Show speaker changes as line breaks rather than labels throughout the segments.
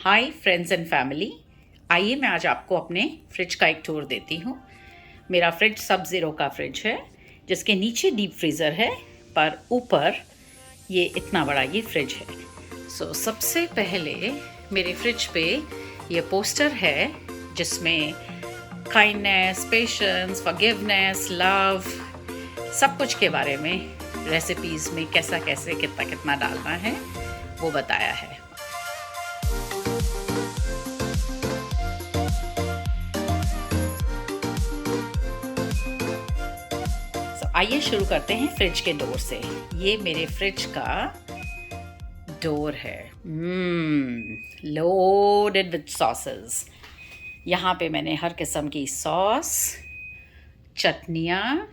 Hi friends and family, आइए मैं आज आपको अपने फ्रिज का एक टूर देती हूँ। मेरा फ्रिज सब ज़ीरो का फ्रिज है, जिसके नीचे डीप फ्रीज़र है, पर ऊपर ये इतना बड़ा ये फ्रिज है। सबसे पहले मेरे फ्रिज पे ये पोस्टर है, जिसमें काइंडनेस, पेशेंस, फॉरगिवनेस, लव, सब कुछ के बारे में, रेसिपीज़ में कैसा कैसे कितना कितना डालना है वो बताया है। आइए शुरू करते हैं फ्रिज के डोर से। ये मेरे फ्रिज का डोर है, लोडेड विद सॉसेस। यहाँ पे मैंने हर किस्म की सॉस, चटनियाँ,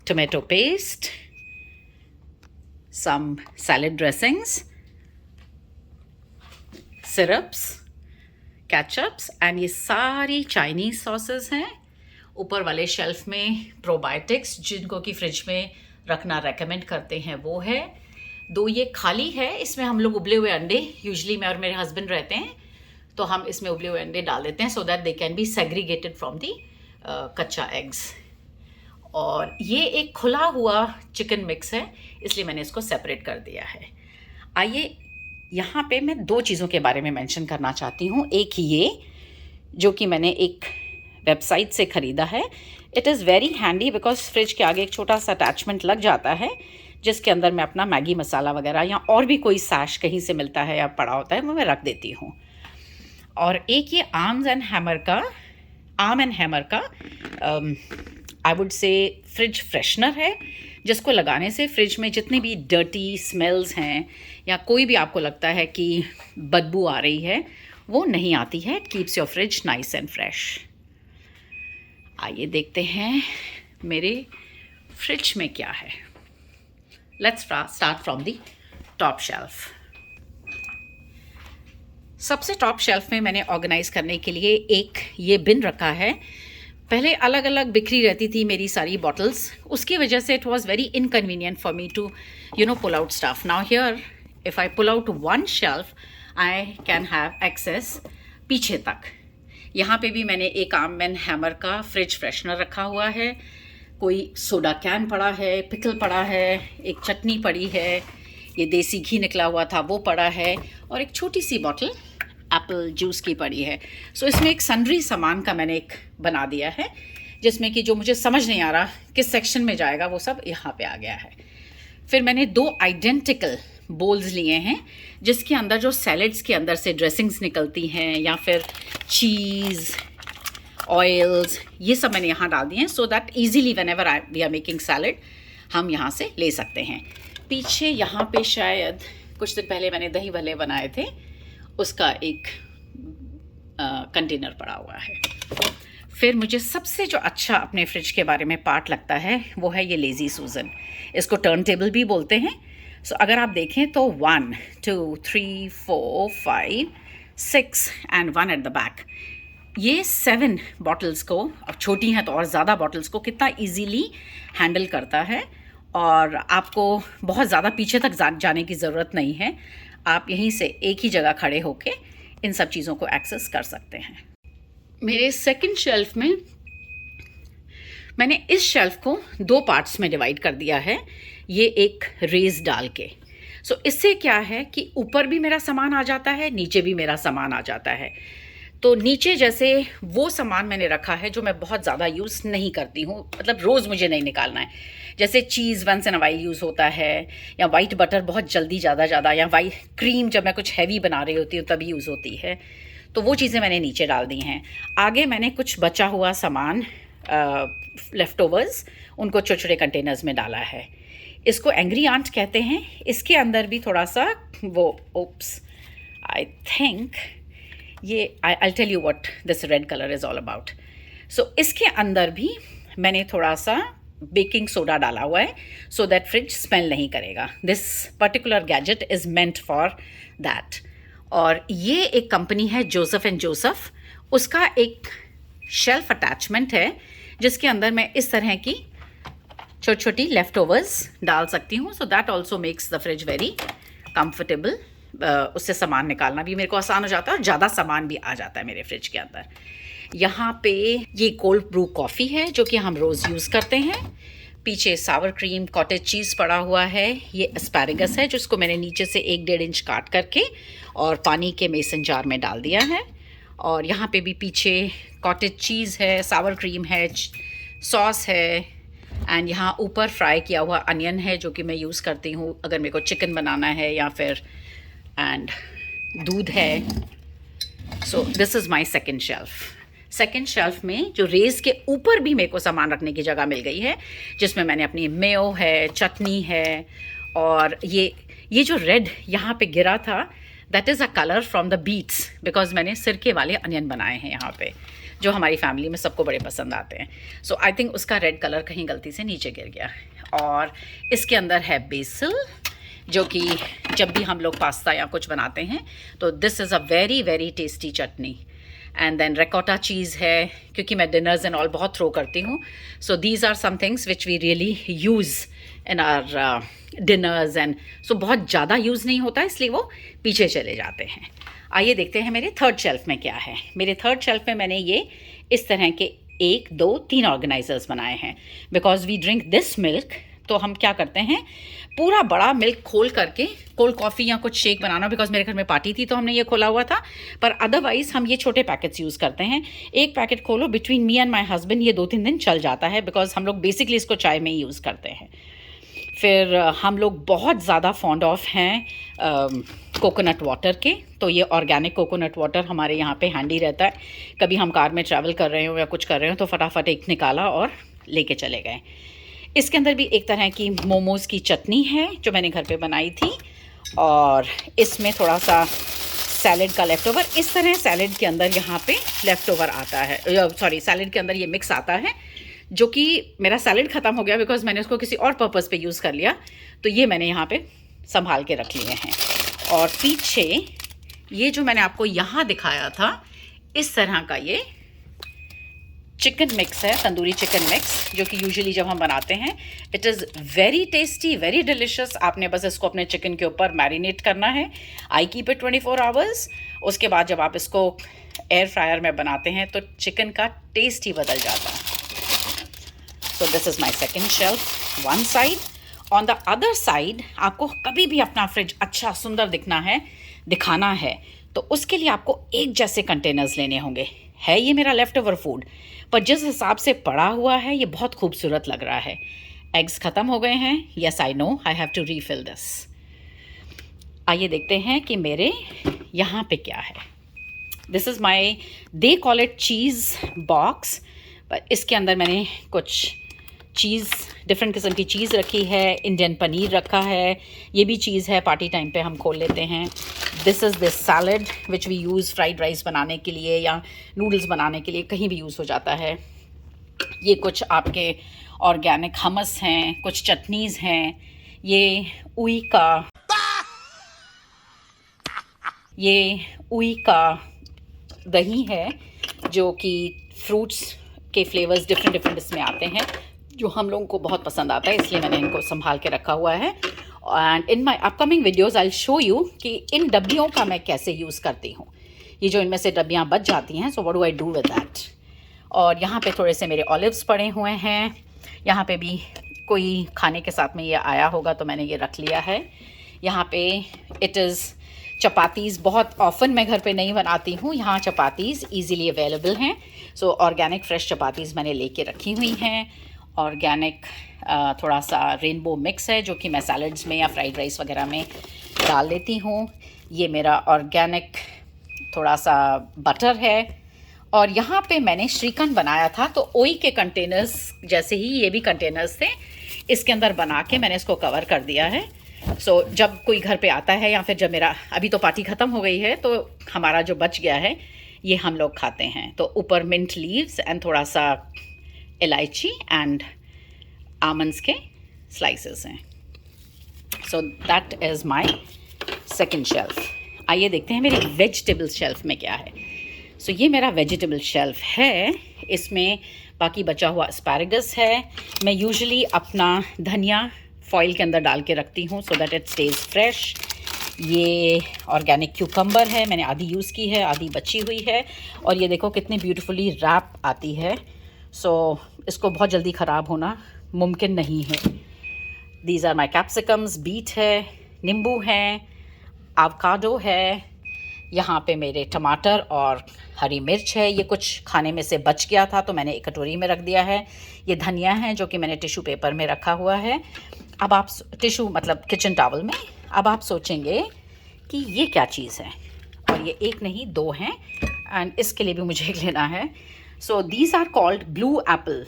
tomato paste, some salad dressings, syrups, ketchups and ये सारी चाइनीज़ सॉसेस हैं। ऊपर वाले शेल्फ में प्रोबायोटिक्स, जिनको कि फ्रिज में रखना रेकमेंड करते हैं, वो है। दो ये खाली है, इसमें हम लोग उबले हुए अंडे, यूजली मैं और मेरे हस्बैंड रहते हैं, तो हम इसमें उबले हुए अंडे डाल देते हैं so that they can be segregated from the कच्चा एग्स। और ये एक खुला हुआ चिकन मिक्स है, इसलिए मैंने इसको सेपरेट कर दिया है। आइए यहाँ पे मैं दो चीज़ों के बारे में मेंशन करना चाहती हूँ। एक ये जो कि मैंने एक वेबसाइट से ख़रीदा है। It is very handy because fridge के आगे एक छोटा सा अटैचमेंट लग जाता है, जिसके अंदर मैं अपना मैगी मसाला वगैरह या और भी कोई सैश कहीं से मिलता है या पड़ा होता है वो मैं रख देती हूँ। और एक ये आर्म एंड हैमर का I would say fridge freshener है, जिसको लगाने से फ्रिज में जितनी भी डर्टी स्मेल्स हैं या कोई भी आपको लगता है कि बदबू आ रही है, वो नहीं आती है। It keeps your fridge nice and fresh. आइए देखते हैं मेरे फ्रिज में क्या है। Let's start from the top shelf. सबसे टॉप शेल्फ में मैंने ऑर्गेनाइज करने के लिए एक ये बिन रखा है। पहले अलग अलग बिखरी रहती थी मेरी सारी बॉटल्स, उसकी वजह से it was very inconvenient for me to pull out stuff. Now here if I pull out one shelf I can have access पीछे तक। यहाँ पे भी मैंने एक आर्म एंड हैमर का फ्रिज फ्रेशनर रखा हुआ है, कोई सोडा कैन पड़ा है, पिकल पड़ा है, एक चटनी पड़ी है, ये देसी घी निकला हुआ था वो पड़ा है, और एक छोटी सी बॉटल एप्पल जूस की पड़ी है। इसमें एक सन्ड्री सामान का मैंने एक बना दिया है, जिसमें कि जो मुझे समझ नहीं आ रहा किस सेक्शन में जाएगा वो सब यहाँ पे आ गया है। फिर मैंने दो आइडेंटिकल बोल्स लिए हैं, जिसके अंदर जो सैलड्स के अंदर से ड्रेसिंग्स निकलती हैं या फिर चीज़, ऑयल्स, ये सब मैंने यहाँ डाल दिए हैं so that easily whenever we are making salad हम यहाँ से ले सकते हैं। पीछे यहाँ पे शायद कुछ दिन पहले मैंने दही भल्ले बनाए थे, उसका एक कंटेनर पड़ा हुआ है। फिर मुझे सबसे जो अच्छा अपने फ्रिज के बारे में पार्ट लगता है वो है ये लेज़ी सूजन। इसको टर्न टेबल भी बोलते हैं। अगर आप देखें तो 1 2 3 4 5 6 एंड 1 एट द बैक, ये 7 बॉटल्स को, अब छोटी हैं तो और ज़्यादा बॉटल्स को कितना इजीली हैंडल करता है। और आपको बहुत ज़्यादा पीछे तक जाने की ज़रूरत नहीं है, आप यहीं से एक ही जगह खड़े होके इन सब चीज़ों को एक्सेस कर सकते हैं। मेरे सेकंड शेल्फ में मैंने इस शेल्फ को दो पार्ट्स में डिवाइड कर दिया है, ये एक रेज डाल के। इससे क्या है कि ऊपर भी मेरा सामान आ जाता है, नीचे भी मेरा सामान आ जाता है। तो नीचे जैसे वो सामान मैंने रखा है जो मैं बहुत ज़्यादा यूज़ नहीं करती हूँ, मतलब रोज़ मुझे नहीं निकालना है, जैसे cheese once in a while use होता है, या वाइट बटर बहुत जल्दी ज़्यादा, या वाइट क्रीम जब मैं कुछ हैवी बना रही होती हूँ तभी यूज़ होती है, तो वो चीज़ें मैंने नीचे डाल दी हैं। आगे मैंने कुछ बचा हुआ सामान, लेफ़्ट ओवर्स, उनको छोटे छोटे कंटेनर्स में डाला है। इसको एंग्री आंट कहते हैं। इसके अंदर भी थोड़ा सा वो आई थिंक ये I tell you what this red colour is all about. इसके अंदर भी मैंने थोड़ा सा बेकिंग सोडा डाला हुआ है सो दैट फ्रिज स्मेल नहीं करेगा। This particular gadget is meant for that. और ये एक कंपनी है जोसेफ एंड जोसेफ, उसका एक शेल्फ अटैचमेंट है, जिसके अंदर मैं इस तरह की छोटी छोटी लेफ्ट ओवर्स डाल सकती हूँ। So that also makes the fridge very comfortable उससे सामान निकालना भी मेरे को आसान हो जाता है और ज़्यादा सामान भी आ जाता है मेरे फ्रिज के अंदर। यहाँ पे ये कोल्ड ब्रू कॉफ़ी है जो कि हम रोज़ यूज़ करते हैं। पीछे सावर क्रीम कॉटेज चीज़ पड़ा हुआ है। ये एस्पैरागस है जिसको मैंने नीचे से 1-1.5 इंच काट करके और पानी के मेसन जार में डाल दिया है। और यहाँ पे भी पीछे कॉटेज चीज़ है, सावर क्रीम है, सॉस है, एंड यहाँ ऊपर फ्राई किया हुआ अनियन है जो कि मैं यूज़ करती हूँ अगर मेरे को चिकन बनाना है या फिर, एंड दूध है। So this is my second shelf. Second shelf में जो रेज़ के ऊपर भी मेरे को सामान रखने की जगह मिल गई है, जिसमें मैंने अपनी मेयो है, चटनी है, और ये जो रेड यहाँ पे गिरा था that is a colour from the beets, because मैंने सिरके वाले अनियन बनाए हैं यहाँ पे जो हमारी फैमिली में सबको बड़े पसंद आते हैं। सो आई थिंक उसका रेड कलर कहीं गलती से नीचे गिर गया। और इसके अंदर है बेसिल, जो कि जब भी हम लोग पास्ता या कुछ बनाते हैं तो this is a very very tasty chutney. And then ricotta cheese है, क्योंकि मैं डिनर्स एंड ऑल बहुत थ्रो करती हूँ। So these are some things which we really use in our dinners, and so बहुत ज़्यादा यूज़ नहीं होता इसलिए वो पीछे चले जाते हैं। आइए देखते हैं मेरे थर्ड शेल्फ में क्या है। मेरे थर्ड शेल्फ में मैंने ये इस तरह के 1, 2, 3 ऑर्गेनाइजर्स बनाए हैं। Because we drink this milk, तो हम क्या करते हैं पूरा बड़ा मिल्क खोल करके कोल्ड कॉफ़ी या कुछ शेक बनाना, बिकॉज मेरे घर में पार्टी थी तो हमने ये खोला हुआ था, पर अदरवाइज हम ये छोटे पैकेट्स यूज़ करते हैं। एक पैकेट खोलो, between me and my husband ये 2-3 दिन चल जाता है, बिकॉज हम लोग बेसिकली इसको चाय में ही यूज़ करते हैं। फिर हम लोग बहुत ज़्यादा फॉन्ड ऑफ हैं कोकोनट वाटर के, तो ये ऑर्गेनिक कोकोनट वाटर हमारे यहाँ पे हैंडी रहता है। कभी हम कार में ट्रैवल कर रहे हो या कुछ कर रहे हो तो फटाफट एक निकाला और लेके चले गए। इसके अंदर भी एक तरह की मोमोज़ की चटनी है जो मैंने घर पे बनाई थी, और इसमें थोड़ा सा सैलड का लेफ़्ट ओवर, इस तरह सैलड के अंदर यहाँ पे लेफ़्ट ओवर आता है, सॉरी सैलड के अंदर ये मिक्स आता है, जो कि मेरा सैलड ख़त्म हो गया बिकॉज मैंने उसको किसी और पर्पज़ पे यूज़ कर लिया, तो ये मैंने यहाँ पे संभाल के रख लिए हैं। और पीछे ये जो मैंने आपको यहाँ दिखाया था इस तरह का ये चिकन मिक्स है, तंदूरी चिकन मिक्स, जो कि यूजुअली जब हम बनाते हैं it is very tasty, very delicious. आपने बस इसको अपने चिकन के ऊपर मैरिनेट करना है। I keep it 24 hours. उसके बाद जब आप इसको एयर फ्रायर में बनाते हैं तो चिकन का टेस्ट ही बदल जाता है। So this is my second shelf one side. On the other side आपको कभी भी अपना फ्रिज अच्छा सुंदर दिखाना है तो उसके लिए आपको एक जैसे कंटेनर्स लेने होंगे। है ये मेरा लेफ़्ट ओवर फूड, पर जिस हिसाब से पड़ा हुआ है ये बहुत खूबसूरत लग रहा है। एग्स ख़त्म हो गए हैं, yes I know, I have to refill this. आइए देखते हैं कि मेरे यहाँ पे क्या है। This is my, they call it cheese box, पर इसके अंदर मैंने कुछ चीज़, डिफरेंट किस्म की चीज़ रखी है। इंडियन पनीर रखा है, ये भी चीज़ है, पार्टी टाइम पे हम खोल लेते हैं। This is this salad which we use fried rice बनाने के लिए या नूडल्स बनाने के लिए, कहीं भी यूज़ हो जाता है। ये कुछ आपके ऑर्गेनिक हमस हैं, कुछ चटनीज़ हैं। ये उई का दही है जो कि फ्रूट्स के फ्लेवर्स डिफरेंट इसमें आते हैं, जो हम लोगों को बहुत पसंद आता है, इसलिए मैंने इनको संभाल के रखा हुआ है। And in my upcoming videos I will show you कि इन डब्बियों का मैं कैसे यूज़ करती हूँ। ये जो इनमें से डब्बियाँ बच जाती हैं, so what do I do with that. और यहाँ पे थोड़े से मेरे ऑलिव्स पड़े हुए हैं। यहाँ पे भी कोई खाने के साथ में ये आया होगा तो मैंने ये रख लिया है। यहाँ पे इट इज़ चपातीज़, बहुत ऑफन मैं घर पे नहीं बनाती हूँ, यहाँ चपातीज़ ईज़िली अवेलेबल हैं। सो ऑर्गेनिक फ्रेश चपातीज़ मैंने लेके रखी हुई हैं। ऑर्गेनिक थोड़ा सा रेनबो मिक्स है जो कि मैं सैलड्स में या फ्राइड राइस वगैरह में डाल लेती हूँ। ये मेरा ऑर्गेनिक थोड़ा सा बटर है। और यहाँ पे मैंने श्रीखंड बनाया था, तो ओई के कंटेनर्स जैसे ही ये भी कंटेनर्स थे, इसके अंदर बना के मैंने इसको कवर कर दिया है। सो जब कोई घर पे आता है या फिर जब मेरा, अभी तो पार्टी ख़त्म हो गई है तो हमारा जो बच गया है ये हम लोग खाते हैं। तो ऊपर मिंट लीव्स एंड थोड़ा सा इलायची एंड आमंड्स के स्लाइसेस हैं। So that is my second shelf. आइए देखते हैं मेरी वेजिटेबल शेल्फ में क्या है। सो ये मेरा वेजिटेबल शेल्फ है। इसमें बाकी बचा हुआ एस्पैरागस है। मैं यूजुअली अपना धनिया फॉइल के अंदर डाल के रखती हूँ so that it stage fresh. ये ऑर्गेनिक क्यूकम्बर है, मैंने आधी यूज़ की है, आधी बची हुई है। और ये देखो कितनी ब्यूटीफुली रैप आती है। सो इसको बहुत जल्दी ख़राब होना मुमकिन नहीं है। These are my capsicums, beet है, नींबू है, एवोकाडो है, यहाँ पे मेरे टमाटर और हरी मिर्च है। ये कुछ खाने में से बच गया था तो मैंने एक कटोरी में रख दिया है। ये धनिया है जो कि मैंने टिश्यू पेपर में रखा हुआ है। अब आप टिश्यू मतलब किचन टॉवल में। अब आप सोचेंगे कि ये क्या चीज़ है, और ये एक नहीं दो हैं, एंड इसके लिए भी मुझे एक लेना है। So these are called blue apple.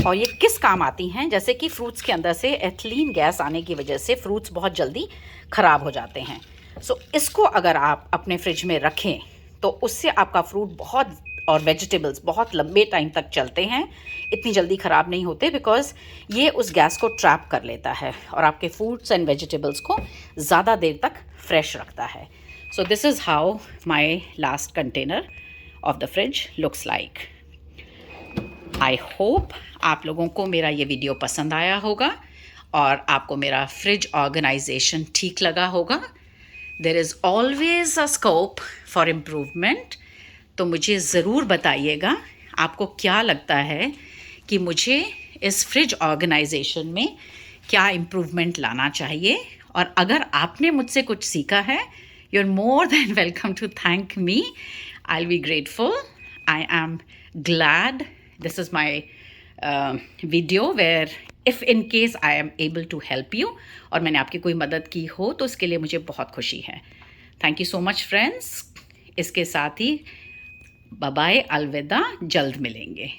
और ये किस काम आती हैं, जैसे कि फ्रूट्स के अंदर से एथिलीन गैस आने की वजह से फ्रूट्स बहुत जल्दी ख़राब हो जाते हैं। सो इसको अगर आप अपने फ्रिज में रखें तो उससे आपका फ्रूट बहुत और वेजिटेबल्स बहुत लंबे टाइम तक चलते हैं, इतनी जल्दी ख़राब नहीं होते, बिकॉज़ ये उस गैस को ट्रैप कर लेता है और आपके फ्रूट्स एंड वेजिटेबल्स को ज़्यादा देर तक फ्रेश रखता है। So this is how my last container of the fridge looks like. I hope आप लोगों को मेरा ये वीडियो पसंद आया होगा और आपको मेरा फ्रिज ऑर्गेनाइजेशन ठीक लगा होगा। There is always a scope for improvement. तो मुझे ज़रूर बताइएगा आपको क्या लगता है कि मुझे इस फ्रिज ऑर्गेनाइजेशन में क्या इम्प्रूवमेंट लाना चाहिए। और अगर आपने मुझसे कुछ सीखा है, you are more than welcome to thank me. I will be grateful. I am glad this is my video where if in case I am able to help you, और मैंने आपकी कोई मदद की हो तो उसके लिए मुझे बहुत खुशी है। Thank you so much friends. इसके साथ ही बाय बाय, अलविदा, जल्द मिलेंगे।